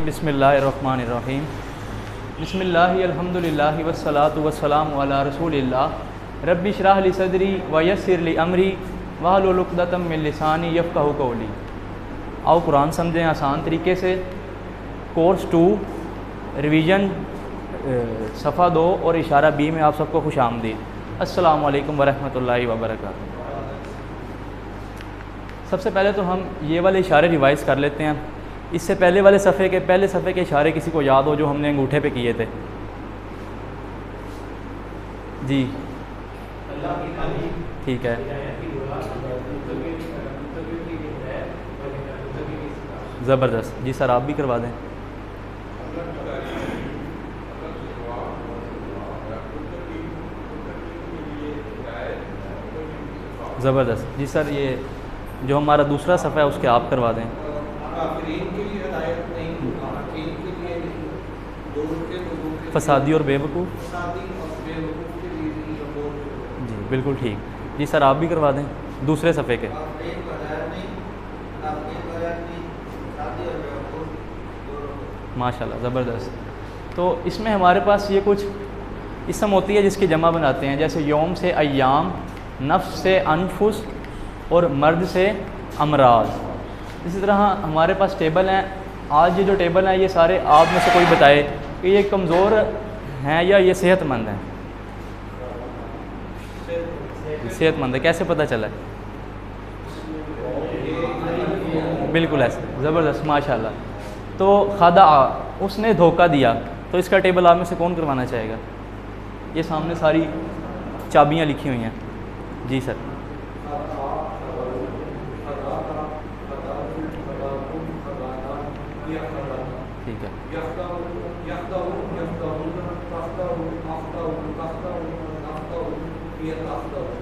बिस्मिल्लाहिर्रहमानिर्रहीम। बिस्मिल्लाहि अल्हम्दुलिल्लाहि वस्सलातु वस्सलामु अला रसूलिल्लाह। रब्बि इश्रह ली सदरी व यस्सिर ली अमरी वहलुल उक़दतम मिन लिसानी यफ़क़हू क़ौली। आओ कुरान समझें आसान तरीके से। कोर्स 2 रिवीजन सफ़ा 2 और इशारा बी में आप सबको खुश आमदीद। अस्सलामु अलैकुम वरहमतुल्लाहि वबरकातुहू। सबसे पहले तो हम ये वाले इशारे रिवाइज़ कर लेते हैं। इससे पहले वाले पहले सफ़े के इशारे किसी को याद हो जो हमने अंगूठे पे किए थे? जी ठीक है, ज़बरदस्त। जी सर आप भी करवा दें। ज़बरदस्त। जी सर ये जो हमारा दूसरा सफ़ा है उसके आप करवा दें। फसादी और बेवकूफ़, जी बिल्कुल ठीक। जी सर आप भी करवा दें दूसरे सफ़े के। माशाल्लाह ज़बरदस्त। तो इसमें हमारे पास ये कुछ इसम होती है जिसकी जमा बनाते हैं, जैसे यौम से अय्याम, नफ्स से अनफुस और मर्द से अमराज। इसी तरह हमारे पास टेबल हैं। आज ये जो टेबल हैं ये सारे आप में से कोई बताए कि ये कमज़ोर हैं या ये सेहतमंद हैं? सेहतमंद है। कैसे पता चला? बिल्कुल ऐसे, ज़बरदस्त माशाल्लाह। तो खदा, उसने धोखा दिया, तो इसका टेबल आप में से कौन करवाना चाहेगा? ये सामने सारी चाबियां लिखी हुई हैं। जी सर। ठीक है,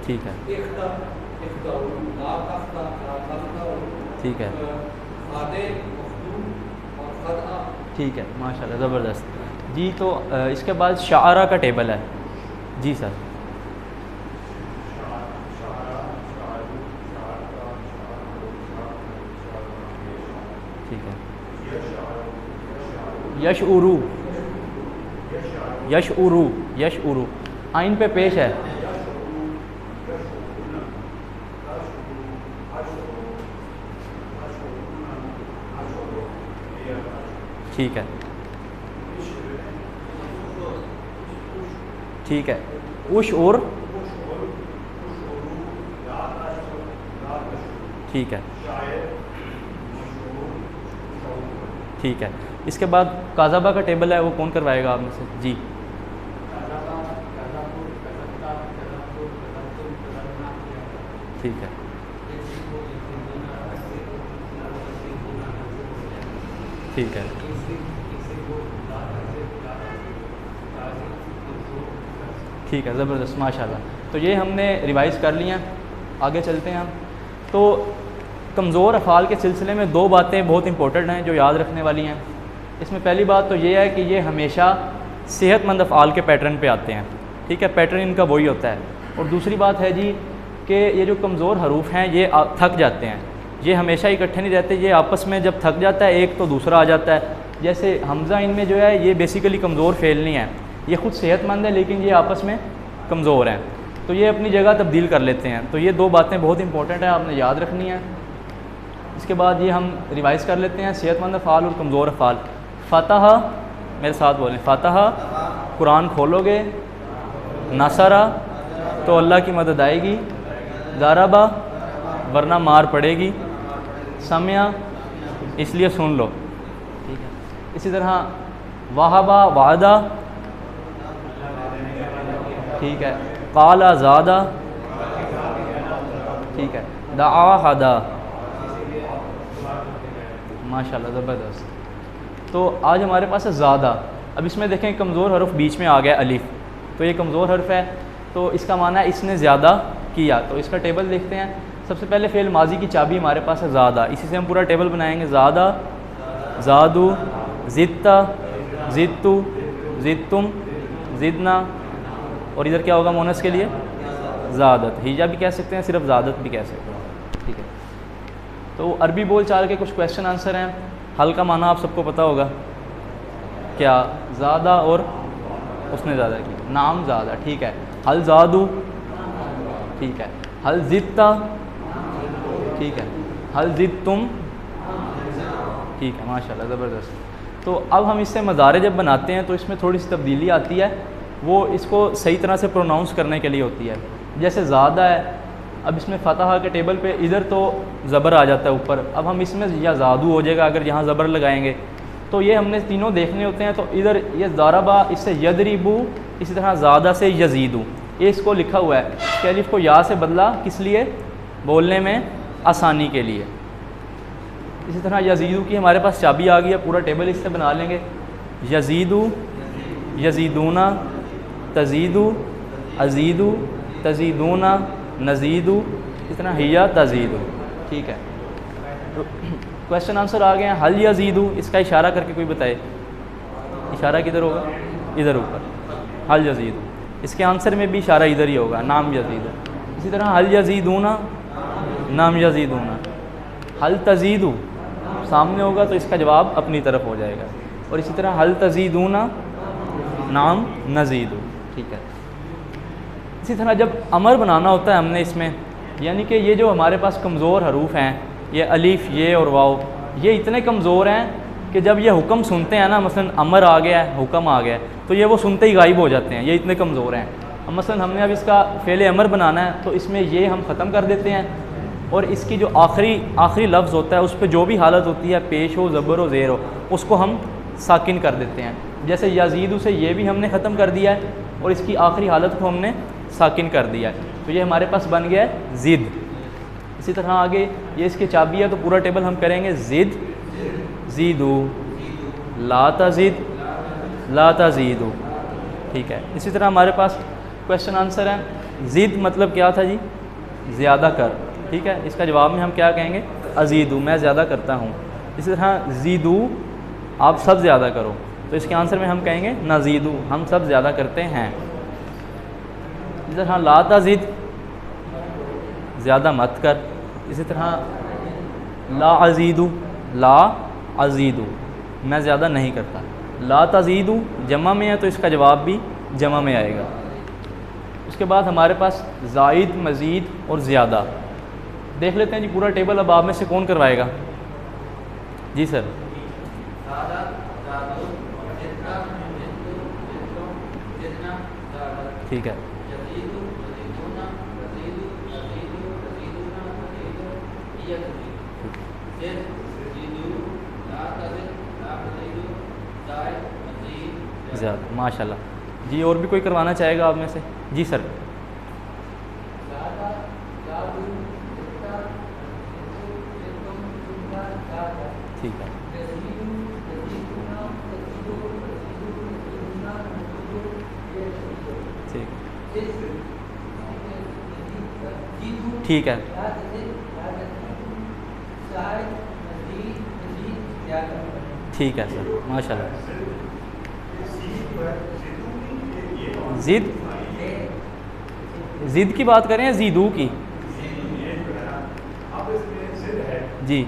ठीक है, ठीक है, ठीक है माशाल्लाह ज़बरदस्त। जी तो इसके बाद शाअरा का टेबल है। जी सर। ठीक है, यशउरू, यशउरू, यशउरू आइन पे पेश है। ठीक है, ठीक है, उश और ठीक है, ठीक है। इसके बाद काज़ाबा का टेबल है, वो कौन करवाएगा आप में से? जी ठीक है, ठीक है, ठीक है ज़बरदस्त माशाल्लाह। तो ये हमने रिवाइज़ कर लिया। आगे चलते हैं हम। तो कमज़ोर अफ़ाल के सिलसिले में 2 बातें बहुत इंपॉर्टेंट हैं जो याद रखने वाली हैं। इसमें पहली बात तो ये है कि ये हमेशा सेहतमंद अफ़ाल के पैटर्न पे आते हैं। ठीक है, पैटर्न इनका वही होता है। और दूसरी बात है जी कि ये जो कमज़ोर हरूफ हैं ये थक जाते हैं। ये हमेशा इकट्ठे नहीं रहते, ये आपस में जब थक जाता है एक तो दूसरा आ जाता है। जैसे हमज़ा इनमें जो है ये बेसिकली कमज़ोर फ़ेल नहीं है, ये ख़ुद सेहतमंद है लेकिन ये आपस में कमज़ोर हैं, तो ये अपनी जगह तब्दील कर लेते हैं। तो ये 2 बातें बहुत इंपॉर्टेंट हैं, आपने याद रखनी है। इसके बाद ये हम रिवाइज़ कर लेते हैं सेहतमंद अफ़ाल और कमज़ोर अफ़ाल। फ़तह, मेरे साथ बोलें, फ़तह कुरान खोलोगे, नसरा तो अल्लाह की मदद आएगी, ज़रबा वरना मार पड़ेगी, समया इसलिए सुन लो। ठीक है। इसी तरह वाहबा वादा, ठीक है, काला ज़ादा, ठीक है, दआ हदा। माशाल्लाह ज़बरदस्त। तो आज हमारे पास है ज़्यादा। अब इसमें देखें कमज़ोर हर्फ बीच में आ गया अलिफ, तो ये कमज़ोर हर्फ है, तो इसका माना है इसने ज़्यादा किया। तो इसका टेबल देखते हैं। सबसे पहले फ़ेल माजी की चाबी हमारे पास है ज़्यादा, इसी से हम पूरा टेबल बनाएंगे। ज़्यादा, ज़ादू, ज़िद्ता, ज़िद्तु, ज़िद्तुम, ज़िदना, और इधर क्या होगा मोनस के लिए? ज़्यादत। हिजा भी कह सकते हैं, सिर्फ ज़्यादत भी कह सकते हैं। ठीक है। तो अरबी बोल चाल के कुछ क्वेश्चन आंसर हैं, हल का माना आप सबको पता होगा। क्या, ज़्यादा और उसने ज़्यादा की, नाम ज़्यादा, ठीक है। हल ज़ादू, ठीक है। हल ज़िद्ता, ठीक है। हल ज़िद तुम, ठीक है, माशाल्लाह ज़बरदस्त। तो अब हम इससे मज़ारे जब बनाते हैं तो इसमें थोड़ी सी तब्दीली आती है, वो इसको सही तरह से प्रोनाउंस करने के लिए होती है। जैसे ज़्यादा है, अब इसमें फ़तहा के टेबल पे इधर तो ज़बर आ जाता है ऊपर, अब हम इसमें या ज़ादू हो जाएगा अगर यहाँ ज़बर लगाएंगे। तो ये हमने तीनों देखने होते हैं। तो इधर ये ज़ारबा, इससे यदरिबू, इसी तरह ज़्यादा से यजीदू, ये इसको लिखा हुआ है कि अलिफ को या से बदला, किस लिए, बोलने में आसानी के लिए। इसी तरह यजीदू की हमारे पास चाबी आ गई है, पूरा टेबल इससे बना लेंगे। यजीदू, यजीदूना, तजीदू, अजीदू, तजीदूना, नजीदू, इस तरह हिया तजीदू, ठीक है। तो क्वेश्चन आंसर आ गए हैं। हल यजीदू, इसका इशारा करके कोई बताए, इशारा किधर होगा, इधर ऊपर, हल यजीदू, इसके आंसर में भी इशारा इधर ही होगा, नाम यजीदू। इसी तरह हल यजीदूना, नाम यजीदूना। हल तजीदू सामने होगा तो इसका जवाब अपनी तरफ हो जाएगा। और इसी तरह हल तजीदूना, नाम नजीदू, ठीक है। इसी तरह जब अमर बनाना होता है हमने इसमें, यानी कि ये जो हमारे पास कमज़ोर हरूफ हैं, ये अलिफ, ये और वाव, ये इतने कमज़ोर हैं कि जब ये हुक्म सुनते हैं ना, मसलन अमर आ गया है, हुक्म आ गया है, तो ये वो सुनते ही गायब हो जाते हैं, ये इतने कमज़ोर हैं। अब मसलन हमने अब इसका फ़ेल अमर बनाना है, तो इसमें ये हम ख़त्म कर देते हैं, और इसकी जो आखिरी लफ्ज़ होता है उस पर जो भी हालत होती है, पेश हो, ज़बर हो, ज़ेर हो, उसको हम साकिन कर देते हैं। जैसे यजीदू से ये भी हमने ख़त्म कर दिया है और इसकी आखिरी हालत को हमने साकिन कर दिया है, तो ये हमारे पास बन गया है ज़िद। इसी तरह आगे ये इसकी चाबी है, तो पूरा टेबल हम करेंगे। ज़िद, ज़ीदू, ला तज़िद, ला तज़ीदू, ठीक है। इसी तरह हमारे पास क्वेश्चन आंसर है। ज़िद मतलब क्या था जी, ज़्यादा कर, ठीक है। इसका जवाब में हम क्या कहेंगे, अज़ीदू, मैं ज़्यादा करता हूँ। इसी तरह ज़ीदू, आप सब ज़्यादा करो, तो इसके आंसर में हम कहेंगे नज़ीदू, हम सब ज़्यादा करते हैं। इसी तरह ला तज़िद, ज़्यादा मत कर। इसी तरह ला अज़ीदू, ला अज़ीदू, मैं ज़्यादा नहीं करता। ला तज़ीदू जमा में है तो इसका जवाब भी जमा में आएगा। उसके बाद हमारे पास ज़ाइद, मज़ीद और ज़्यादा। देख लेते हैं जी पूरा टेबल, अब आप में से कौन करवाएगा? जी सर। ठीक है, ज़्यादा, माशाल्लाह जी। और भी कोई करवाना चाहेगा आप में से? जी सर। ठीक है, ठीक है, ठीक है सर, माशाल्लाह। ज़िद, ज़िद की बात करें या ज़ीदू की? जी,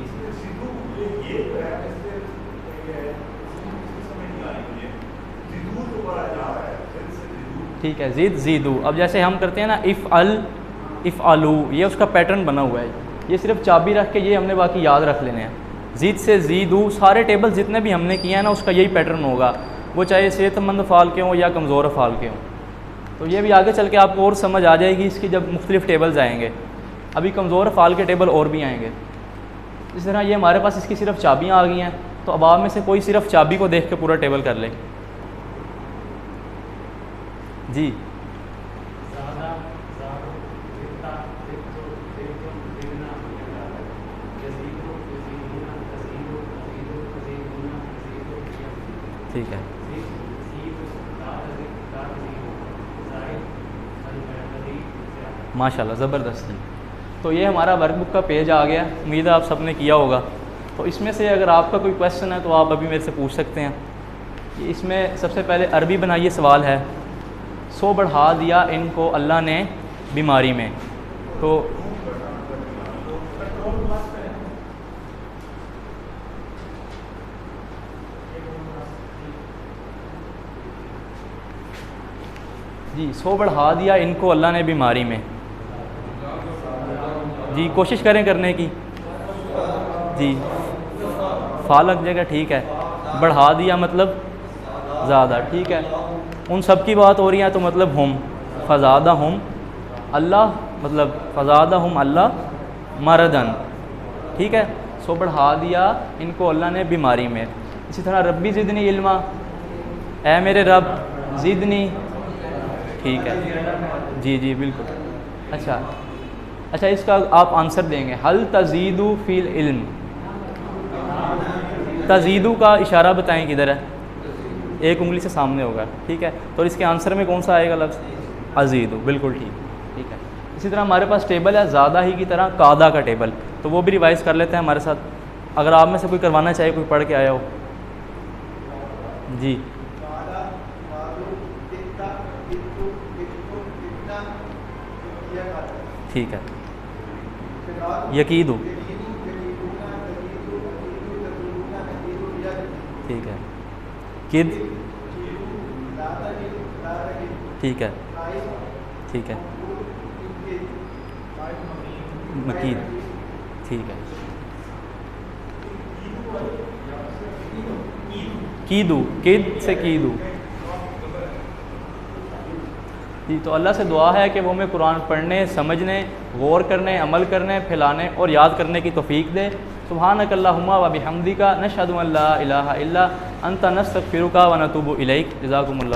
ठीक है, ज़िद, ज़ीदू। अब जैसे हम करते हैं ना, इफ़ अल, इफ़ आलू, ये उसका पैटर्न बना हुआ है। ये सिर्फ चाबी रख के ये हमने बाकी याद रख लेने हैं। ज़िद से ज़ीदू, सारे टेबल जितने भी हमने किए हैं ना, उसका यही पैटर्न होगा, वो चाहे सेहतमंद फ़ाल के हों या कमज़ोर फ़ाल के हों। तो ये भी आगे चल के आपको और समझ आ जाएगी इसकी, जब मुख्तलिफ़ टेबल्स आएंगे। अभी कमज़ोर फ़ाल के टेबल और भी आएंगे। इस तरह ये हमारे पास इसकी सिर्फ चाबियाँ आ गई हैं। तो अब आप में से कोई सिर्फ चाबी को देख के पूरा टेबल कर ले। जी, ठीक है, माशाल्लाह ज़बरदस्त जी। तो ये हमारा वर्कबुक का पेज आ गया, उम्मीद है आप सब ने किया होगा। तो इसमें से अगर आपका कोई क्वेश्चन है तो आप अभी मेरे से पूछ सकते हैं। इसमें सबसे पहले अरबी बनाइए सवाल है, सो बढ़ा दिया इनको अल्लाह ने बीमारी में। तो जी, सो बढ़ा दिया इनको अल्लाह ने बीमारी में। जी, कोशिश करें करने की। जी, फा लग जाएगा, ठीक है। बढ़ा दिया मतलब ज़्यादा, ठीक है। उन सब की बात हो रही है तो मतलब हम फ़ज़ादा हम अल्लाह, मतलब फ़ज़ादा हम अल्लाह मरदन, ठीक है। सो बढ़ा दिया इनको अल्लाह ने बीमारी में। इसी तरह रब्बी ज़िदनी इल्मा, ऐ मेरे रब ज़िदनी, ठीक है। जी जी बिल्कुल। अच्छा अच्छा, इसका आप आंसर देंगे, हल तज़ीदु फ़िल इल्म। तज़ीदु का इशारा बताएं किधर है, एक उंगली से सामने होगा, ठीक है। तो इसके आंसर में कौन सा आएगा लफ्ज़, अज़ीदु, बिल्कुल ठीक, ठीक है। इसी तरह हमारे पास टेबल है ज़्यादा ही की तरह, कादा का टेबल, तो वो भी रिवाइज़ कर लेते हैं हमारे साथ, अगर आप में से कोई करवाना चाहे, कोई पढ़ के आया हो। जी ठीक है। यकीदु, ठीक है। किद, ठीक है, ठीक है। मकीद, ठीक है। कीदू, किद से कीदू। जी, तो अल्लाह से दुआ है कि वो हमें कुरान पढ़ने, समझने, गौर करने, अमल करने, फैलाने और याद करने की तौफीक दे। सुब्हानक अल्लाहुम्मा व बिहम्दिका नशहदु अन ला इलाहा इल्ला अंता नस्तगफिरुका व नतूबु इलैक। जज़ाकुमुल्लाह।